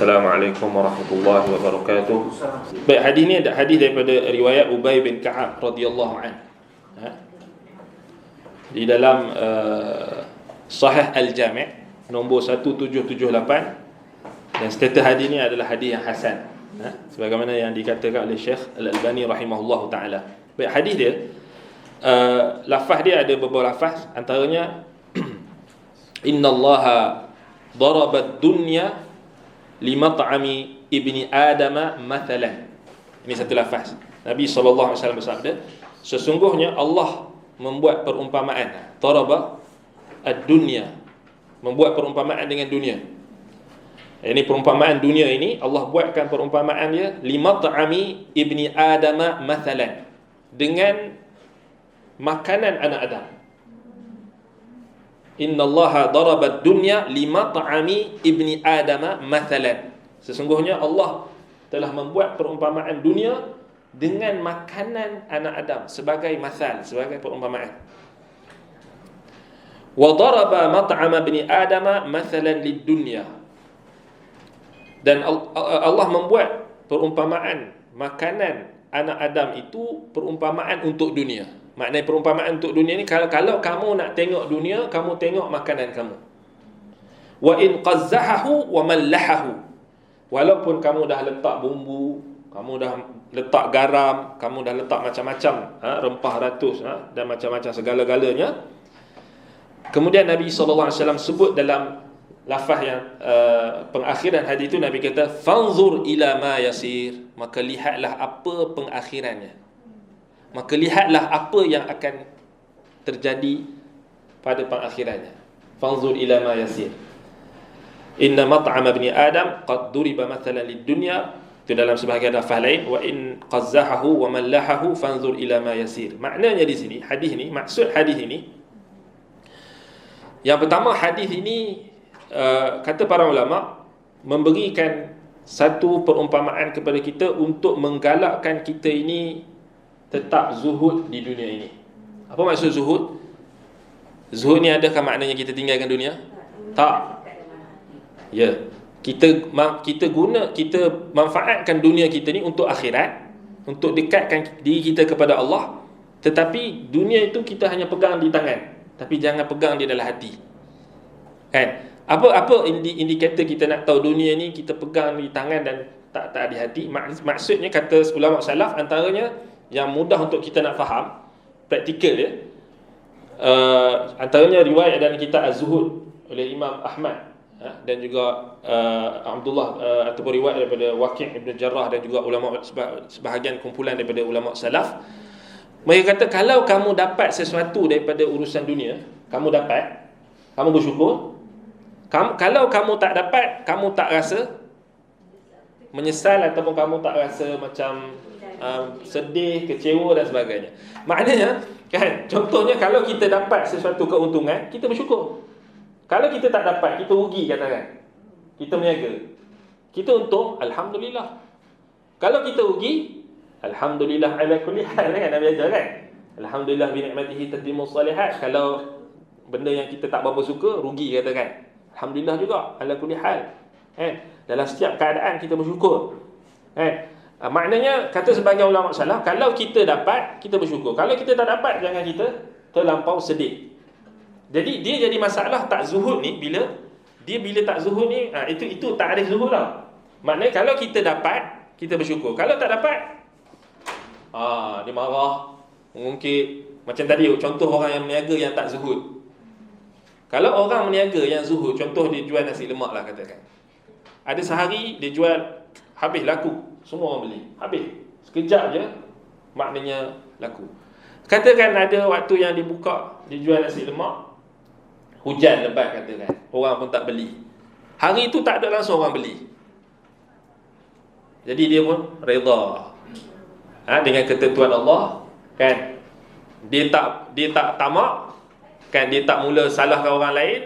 Assalamualaikum warahmatullahi wabarakatuh. Baik, hadis ni ada hadis daripada riwayat Ubay bin Ka'ab radhiyallahu an. Di dalam Sahih Al-Jami' nombor 1778, dan status hadis ni adalah hadis yang hasan, sebagaimana yang dikatakan oleh Syekh Al-Albani rahimahullahu taala. Baik, hadis dia lafaz dia ada beberapa lafaz, antaranya innallaha daraba ad-dunya limat'ami ibni adama mathalan. Ini satu lafaz. Nabi SAW bersabda, sesungguhnya Allah membuat perumpamaan, daraba ad-dunya, membuat perumpamaan dengan dunia. Ini perumpamaan dunia ini Allah buatkan perumpamaan dia limat'ami ibni adama mathalan, dengan makanan anak Adam. Innallaha daraba ad-dunya limat'ami ibni adama mathalan. Sesungguhnya Allah telah membuat perumpamaan dunia dengan makanan anak Adam sebagai mathal, sebagai perumpamaan. Wa daraba mat'ama ibni adama mathalan lid-dunya. Dan Allah membuat perumpamaan makanan anak Adam itu perumpamaan untuk dunia. Maknanya perumpamaan untuk dunia ni, kalau kamu nak tengok dunia, kamu tengok makanan kamu. Wa in qazzahahu wa mallahahu. Walaupun kamu dah letak bumbu, kamu dah letak garam, kamu dah letak macam-macam rempah ratus dan macam-macam segala-galanya. Kemudian Nabi SAW sebut dalam lafaz yang pengakhiran hadis itu, Nabi kata fanzur ila ma yasir, maka lihatlah apa pengakhirannya. Maka lihatlah apa yang akan terjadi pada pengakhirannya. Fanzur ila ma yasir. Inna mat'ama ibni Adam qad duriba mathalan lid-dunya. Itu dalam sebahagian lafaz lain, wa in qazzahahu wa mallahahu fanzur ila ma yasir. Maknanya di sini, hadis ini, maksud hadis ini, yang pertama, hadis ini kata para ulama memberikan satu perumpamaan kepada kita untuk menggalakkan kita ini tetap zuhud di dunia ini. Apa maksud zuhud? Zuhud ni adakah maknanya kita tinggalkan dunia? Tak. Ya, kita manfaatkan dunia kita ni untuk akhirat, untuk dekatkan diri kita kepada Allah. Tetapi dunia itu kita hanya pegang di tangan, tapi jangan pegang di dalam hati. Kan? Apa indikator kita nak tahu dunia ni kita pegang di tangan dan tak di hati? Maksudnya, kata ulama salaf, antaranya yang mudah untuk kita nak faham, praktikal dia, antaranya riwayat dalam kitab Az-Zuhud oleh Imam Ahmad, dan juga Abdullah, ataupun riwayat daripada Waqi' Ibn Jarrah, dan juga ulama, sebahagian kumpulan daripada ulama salaf. Mereka kata, kalau kamu dapat sesuatu daripada urusan dunia, kamu bersyukur. Kalau kamu tak dapat, kamu tak rasa menyesal, ataupun kamu tak rasa macam sedih, kecewa dan sebagainya. Maknanya, kan, contohnya kalau kita dapat sesuatu keuntungan, kita bersyukur. Kalau kita tak dapat, kita rugi, katakan, kita meniaga, kita untung, alhamdulillah. Kalau kita rugi, alhamdulillah ala kulli hal, kan Nabi ajar, kan, alhamdulillah bi ni'matihi tatimmu shalihat. Kalau benda yang kita tak berapa suka, rugi, katakan, alhamdulillah juga ala kulli hal. Dalam setiap keadaan kita bersyukur. Maknanya, kata sebagian ulama salaf, kalau kita dapat, kita bersyukur. Kalau kita tak dapat, jangan kita terlampau sedih. Jadi dia jadi masalah tak zuhud ni, bila tak zuhud ni, itu takrif zuhud lah. Maknanya kalau kita dapat, kita bersyukur. Kalau tak dapat, dia marah, mengungkit. Macam tadi contoh orang yang meniaga yang tak zuhud. Kalau orang meniaga yang zuhud, contoh dia jual nasi lemak lah, katakan, ada sehari dia jual habis laku, semua orang beli, habis sekejap je, maknanya laku. Katakan ada waktu yang dibuka, dia jual nasi lemak, hujan lebat, katakan, orang pun tak beli. Hari itu tak ada langsung orang beli, jadi dia pun reda dengan ketentuan Allah, kan. Dia tak tamak, kan, dia tak mula salahkan orang lain.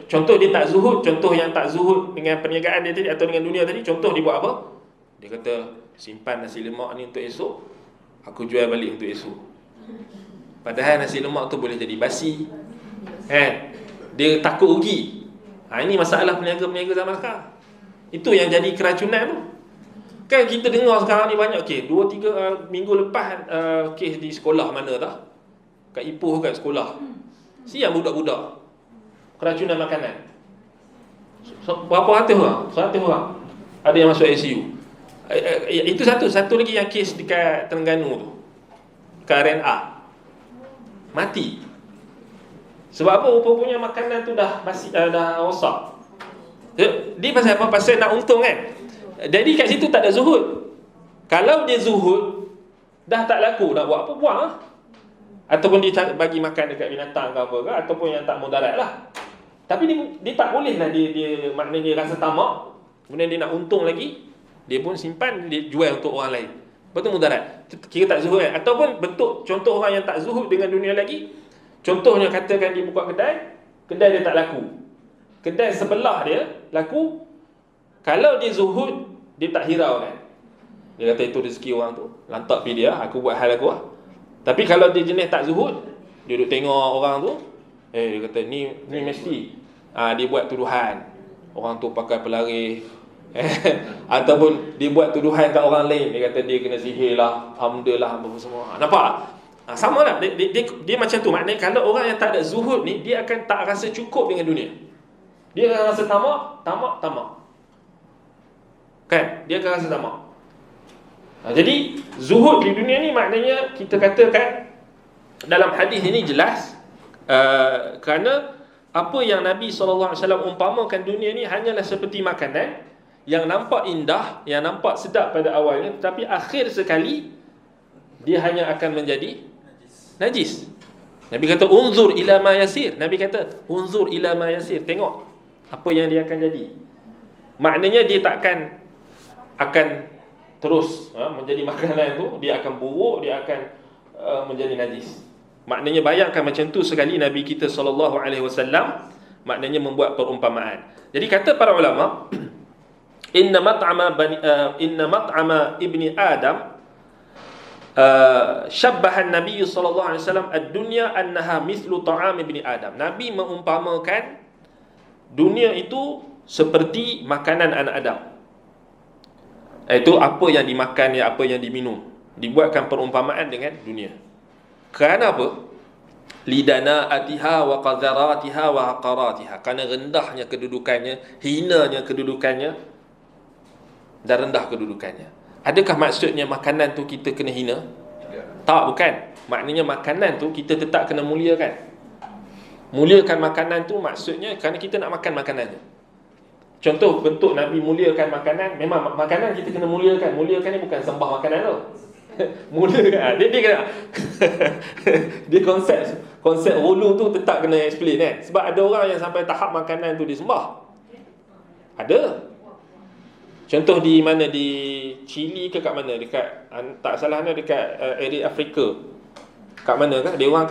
Contoh dia tak zuhud, contoh yang tak zuhud dengan perniagaan dia tadi, atau dengan dunia tadi, contoh dia buat apa? Dia kata, simpan nasi lemak ni untuk esok, aku jual balik untuk esok. Padahal nasi lemak tu boleh jadi basi, kan? Dia takut rugi. Ini masalah peniaga-peniaga zaman sekarang. Itu yang jadi keracunan tu. Kan kita dengar sekarang ni banyak kes. 2-3 minggu lepas kes di sekolah mana dah. Kat Ipoh kat sekolah. Siang budak-budak keracunan makanan. Berapa ratus orang? 100 orang. Ada yang masuk ICU. Itu satu lagi yang kes dekat Terengganu tu. Dekat RNA. Mati. Sebab apa? Rupanya makanan tu dah rosak. Dia pasal apa? Pasal nak untung kan. Jadi kat situ tak ada zuhud. Kalau dia zuhud, dah tak laku, nak buat apa, buang lah. Ataupun dia bagi makan dekat binatang ke apa ke, ataupun yang tak mudarat lah. Tapi dia tak boleh lah, dia maknanya dia rasa tamak, kemudian dia nak untung lagi, dia pun simpan, dia jual untuk orang lain. Betul mudarat. Kira tak zuhud kan. Ataupun bentuk contoh orang yang tak zuhud dengan dunia lagi. Contohnya katakan dia buka kedai dia tak laku. Kedai sebelah dia laku. Kalau dia zuhud, dia tak hirau kan. Dia kata itu rezeki orang tu, lantak pergi dia, aku buat hal aku lah. Tapi kalau dia jenis tak zuhud, dia duduk tengok orang tu, dia kata ni mesti dia buat tuduhan, orang tu pakai pelaris, ataupun dia buat tuduhan kat orang lain, dia kata dia kena sihir lah, alhamdulillah, apa semua. Nampak? Sama lah, dia macam tu. Maknanya kalau orang yang tak ada zuhud ni, dia akan tak rasa cukup dengan dunia. Dia akan rasa tamak. Kan? Dia akan rasa tamak. Jadi zuhud di dunia ni maknanya kita katakan dalam hadis ini jelas, kerana apa yang Nabi SAW umpamakan dunia ni hanyalah seperti makanan yang nampak indah, yang nampak sedap pada awalnya, tetapi akhir sekali dia hanya akan menjadi najis. Nabi kata unzur ila ma yasir. Nabi kata unzur ila ma yasir, tengok apa yang dia akan jadi. Maknanya dia takkan akan terus menjadi makanan tu, dia akan buruk, dia akan menjadi najis. Maknanya bayangkan macam tu sekali Nabi kita SAW maknanya membuat perumpamaan. Jadi kata para ulama, inna mat'ama ibni Adam syabbahan Nabi sallallahu alaihi wasallam ad-dunya annaha mithlu ta'am ibni Adam. Nabi mengumpamakan dunia itu seperti makanan anak Adam. Itu apa yang dimakan, apa yang diminum. Dibuatkan perumpamaan dengan dunia. Kerana apa? Lidana atiha wa qadharatiha wa haqaratiha. Kerana rendahnya kedudukannya, hinanya kedudukannya, dan rendah kedudukannya. Adakah maksudnya makanan tu kita kena hina? Tak, bukan. Maknanya makanan tu kita tetap kena muliakan. Muliakan makanan tu maksudnya kerana kita nak makan makanannya. Contoh bentuk Nabi muliakan makanan, memang makanan kita kena muliakan. Muliakan ni bukan sembah makanan tu. Muliakan. Dia kena dia konsep ulu tu tetap kena explain kan. Sebab ada orang yang sampai tahap makanan tu disembah. Ada. Contoh di mana, di Chile ke kat mana, dekat tak salahnya dekat area Afrika. Kat mana kan? Dia orang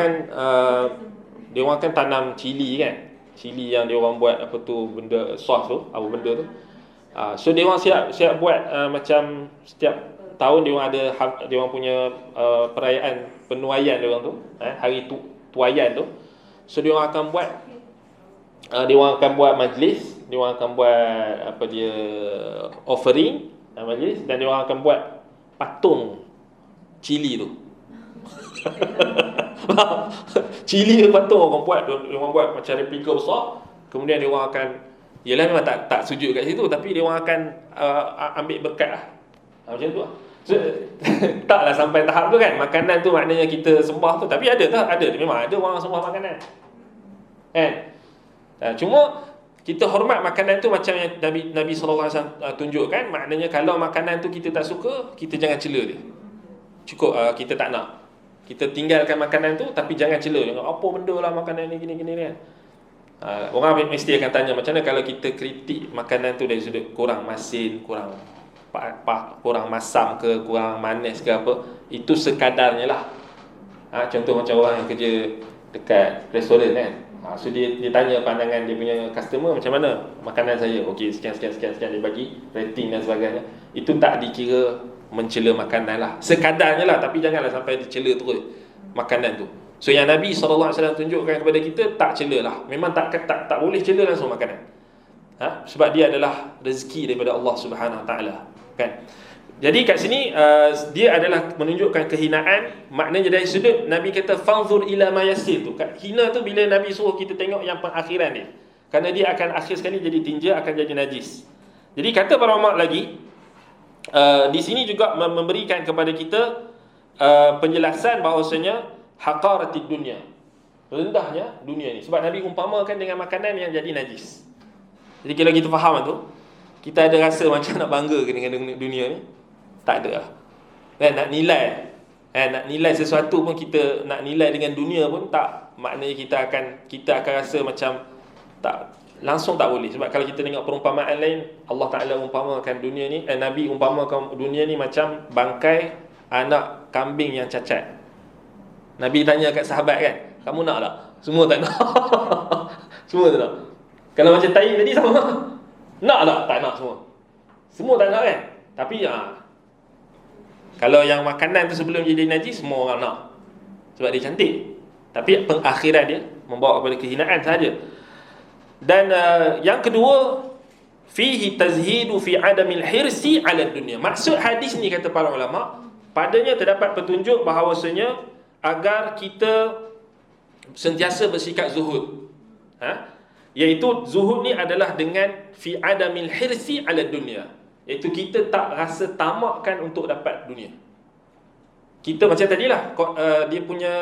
kan tanam cili kan. Cili yang dia orang buat apa tu, benda sos tu, apa benda tu. So dia orang siap buat macam setiap tahun dia orang ada dia orang punya perayaan penuaian dia orang tu, hari tuaian tu. So dia orang akan buat majlis, dia orang akan buat apa dia offering majlis, dan dia orang akan buat patung cili tu. Cili tu patung orang buat macam replika besar. Kemudian dia orang akan, yelah memang tak sujud kat situ, tapi dia orang akan ambil berkat lah. Macam tu lah. So, taklah sampai tahap tu kan. Makanan tu maknanya kita sembah tu, tapi ada tak? Ada, memang ada orang sembah makanan kan. Cuma kita hormat makanan tu macam yang Nabi SAW tunjukkan. Maknanya kalau makanan tu kita tak suka, kita jangan cela dia. Cukup kita tak nak, kita tinggalkan makanan tu, tapi jangan cela. Jangan apa benda lah makanan ni gini-gini kan. Orang mesti akan tanya macam mana kalau kita kritik makanan tu dari sudut kurang masin, kurang masam ke, kurang manis ke apa. Itu sekadarnya lah. Contoh macam orang yang kerja dekat restoran kan. So dia tanya pandangan dia punya customer, macam mana makanan saya, okey sekian, dia bagi rating dan sebagainya. Itu tak dikira mencela makanan lah, sekadarnya lah. Tapi janganlah sampai dicela terus makanan tu. So yang Nabi SAW tunjukkan kepada kita, tak cela lah. Memang tak boleh cela langsung makanan. Sebab dia adalah rezeki daripada Allah Subhanahu Wa Taala, kan? Jadi kat sini dia adalah menunjukkan kehinaan. Maknanya dari sudut Nabi kata fanzur ila ma yasir tu. Hina tu bila Nabi suruh kita tengok yang pengakhiran dia. Kerana dia akan akhir sekali jadi tinja, akan jadi najis. Jadi kata para ulama lagi, di sini juga memberikan kepada kita penjelasan bahawasanya haqaratid dunia, rendahnya dunia ni. Sebab Nabi umpamakan dengan makanan yang jadi najis. Jadi kalau kita faham tu, kita ada rasa macam nak bangga dengan dunia ni? Tak ada lah. Nak nilai sesuatu pun, kita nak nilai dengan dunia pun tak. Maknanya kita akan rasa macam tak, langsung tak boleh. Sebab kalau kita tengok perumpamaan lain, Allah Ta'ala umpamakan dunia ni, Nabi umpamakan dunia ni macam bangkai anak kambing yang cacat. Nabi tanya kat sahabat kan, kamu nak tak? Semua tak nak. Semua tak nak. Kalau macam tai tadi sama, nak tak? Tak nak semua. Semua tak nak kan? Tapi kalau yang makanan tu sebelum jadi najis, semua orang nak. Sebab dia cantik. Tapi pengakhiran dia membawa kepada kehinaan sahaja. Dan yang kedua, fihi tazhidu fi adamil hirsi ala dunia. Maksud hadis ni, kata para ulama, padanya terdapat petunjuk bahawasanya agar kita sentiasa bersikap zuhud. Iaitu zuhud ni adalah dengan fi adamil hirsi ala dunia. Iaitu kita tak rasa tamakkan untuk dapat dunia. Kita macam tadilah, dia punya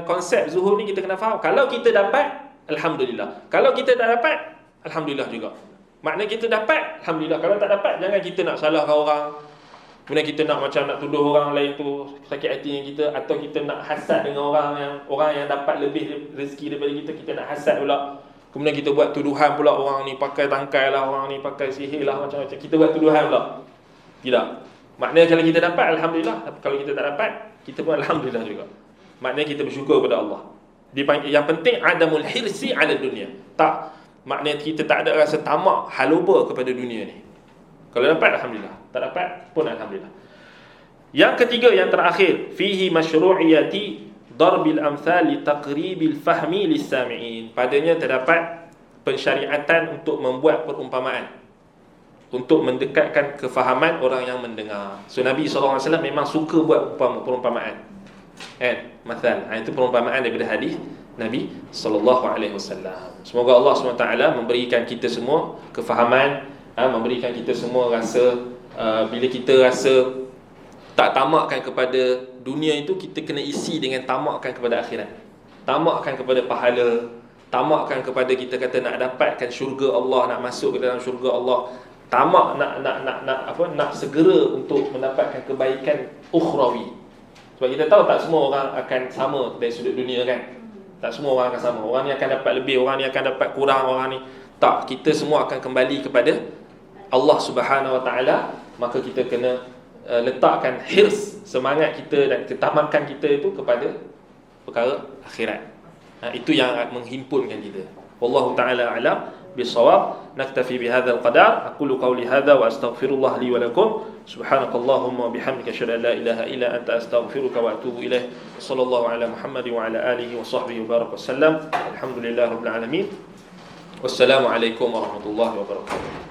konsep zuhud ni kita kena faham. Kalau kita dapat, alhamdulillah. Kalau kita tak dapat, alhamdulillah juga. Maknanya kita dapat, alhamdulillah. Kalau tak dapat, jangan kita nak salahkan orang. Kemudian kita nak macam nak tuduh orang lain tu sakit hati dengan kita, atau kita nak hasad dengan orang yang dapat lebih rezeki daripada kita nak hasad pula. Kemudian kita buat tuduhan pula, orang ni pakai tangkai lah, orang ni pakai sihir lah, macam-macam. Kita buat tuduhan pula. Tidak. Maknanya kalau kita dapat, alhamdulillah. Kalau kita tak dapat, kita pun alhamdulillah juga. Maknanya kita bersyukur kepada Allah. Yang penting adamul hirsi ala dunia. Tak, maknanya kita tak ada rasa tamak, haluba kepada dunia ni. Kalau dapat, alhamdulillah. Tak dapat pun alhamdulillah. Yang ketiga, yang terakhir, fihi masyru'iyati darbil amthal li taqribil fahmi lis-sami'in. Padanya terdapat pensyariatan untuk membuat perumpamaan, untuk mendekatkan kefahaman orang yang mendengar. So Nabi SAW memang suka buat perumpamaan, kan? Mathal, itu perumpamaan daripada hadis Nabi SAW. Semoga Allah SWT memberikan kita semua kefahaman, memberikan kita semua rasa, bila kita rasa tak tamakkan kepada dunia itu, kita kena isi dengan tamakkan kepada akhirat, tamakkan kepada pahala, tamakkan kepada kita kata nak dapatkan syurga Allah, nak masuk ke dalam syurga Allah, tamak nak segera untuk mendapatkan kebaikan ukhrawi. Sebab kita tahu tak semua orang akan sama dari sudut dunia, kan? Tak semua orang akan sama. Orang ni akan dapat lebih, orang ni akan dapat kurang, orang ni tak. Kita semua akan kembali kepada Allah Subhanahu Wa Taala. Maka kita kena letakkan hirs, semangat kita dan ketamakan kita itu kepada perkara akhirat. Itu yang menghimpunkan kita. Wallahu ta'ala a'lam bisawab. Naktafi bihadzal qadar. Aqulu qawli hadza wa astaghfirullah li wa lakum. Subhanakallahumma wa bihamdika asyhadu an la ilaha illa anta astaghfiruka wa atubu ilaik. Sallallahu ala Muhammad wa ala alihi wa sahbihi wa baraka wasallam. Alhamdulillahirabbil alamin. Wassalamu alaikum warahmatullahi wabarakatuh.